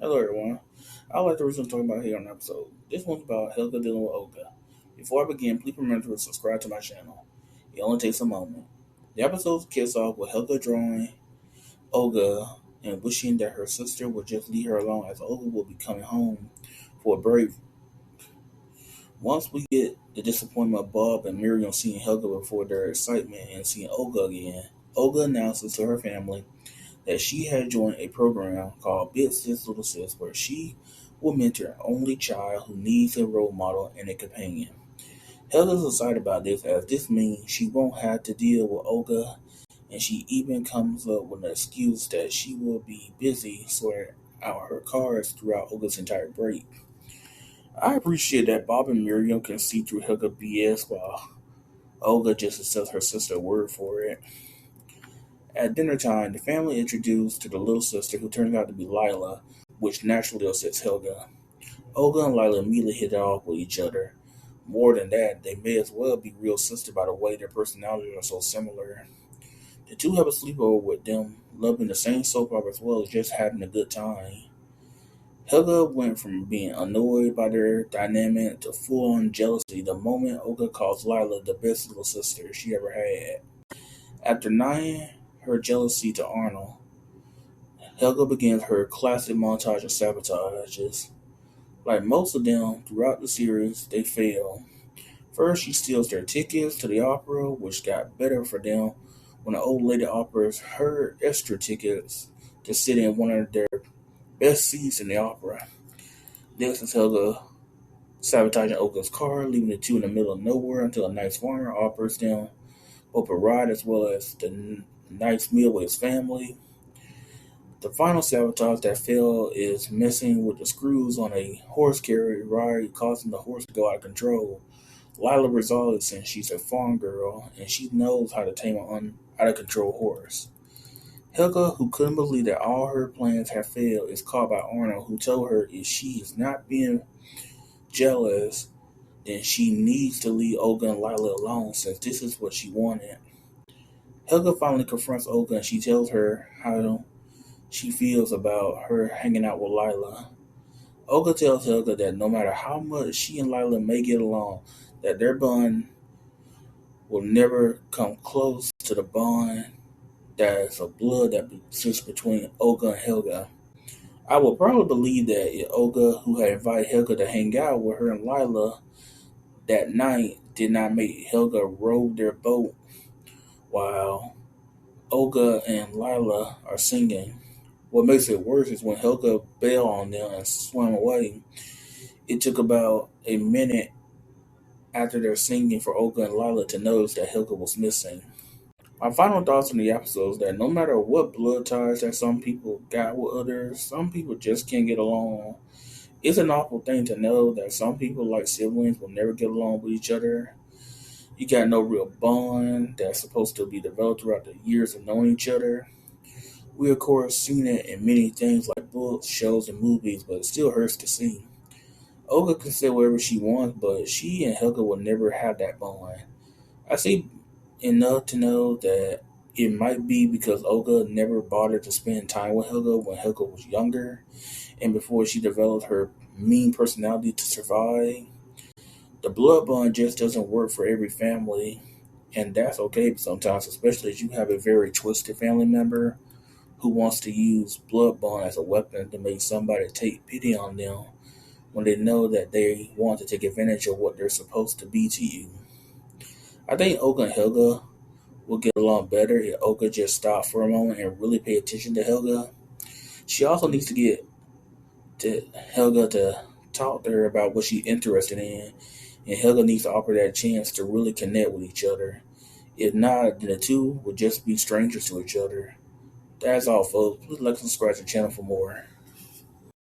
Hello, everyone. I'd like to resume talking about here on the episode. This one's about Helga dealing with Olga. Before I begin, please remember to subscribe to my channel. It only takes a moment. The episode kicks off with Helga drawing Olga and wishing that her sister would just leave her alone as Olga will be coming home for a break. Once we get the disappointment of Bob and Miriam seeing Helga before their excitement and seeing Olga again, Olga announces to her family that she had joined a program called Big Sis Little Sis where she will mentor an only child who needs a role model and a companion. Heather's excited about this as this means she won't have to deal with Olga, and she even comes up with an excuse that she will be busy sorting out her cards throughout Olga's entire break. I appreciate that Bob and Miriam can see through Helga BS while Olga just accepts her sister's word for it. At dinner time, the family introduced to the little sister who turns out to be Lila, which naturally upsets Helga. Olga and Lila immediately hit it off with each other. More than that, they may as well be real sisters by the way their personalities are so similar. The two have a sleepover with them, loving the same soap opera as well as just having a good time. Helga went from being annoyed by their dynamic to full-on jealousy the moment Olga calls Lila the best little sister she ever had. After denying her jealousy to Arnold, Helga begins her classic montage of sabotages. Like most of them throughout the series, they fail. First, she steals their tickets to the opera, which got better for them when the old lady offers her extra tickets to sit in one of their best seats in the opera. Next is Helga sabotaging Olga's car, leaving the two in the middle of nowhere until a nice farmer offers them both a ride as well as the nice meal with his family. The final sabotage that failed is messing with the screws on a horse carriage ride, causing the horse to go out of control. Lila resolves it since she's a farm girl and she knows how to tame an out of control horse. Helga, who couldn't believe that all her plans had failed, is caught by Arnold, who told her if she is not being jealous, then she needs to leave Olga and Lila alone since this is what she wanted. Helga finally confronts Olga and she tells her how she feels about her hanging out with Lila. Olga tells Helga that no matter how much she and Lila may get along, that their bond will never come close to the bond that is of blood that exists between Olga and Helga. I would probably believe that if Olga, who had invited Helga to hang out with her and Lila that night, did not make Helga row their boat while Olga and Lila are singing. What makes it worse is when Helga bailed on them and swam away. It took about a minute after their singing for Olga and Lila to notice that Helga was missing. My final thoughts on the episode is that no matter what blood ties that some people got with others, some people just can't get along. It's an awful thing to know that some people, like siblings, will never get along with each other. You got no real bond that's supposed to be developed throughout the years of knowing each other. We, of course, seen it in many things like books, shows, and movies, but it still hurts to see. Olga can say whatever she wants, but she and Helga will never have that bond. I see enough to know that it might be because Olga never bothered to spend time with Helga when Helga was younger and before she developed her mean personality to survive. The blood bond just doesn't work for every family, and that's okay sometimes, especially if you have a very twisted family member who wants to use blood bond as a weapon to make somebody take pity on them when they know that they want to take advantage of what they're supposed to be to you. I think Olga and Helga will get along better if Olga just stops for a moment and really pay attention to Helga. She also needs to get to Helga to talk to her about what she's interested in, and Helga needs to offer that chance to really connect with each other. If not, then the two will just be strangers to each other. That's all, folks. Please like and subscribe to the channel for more.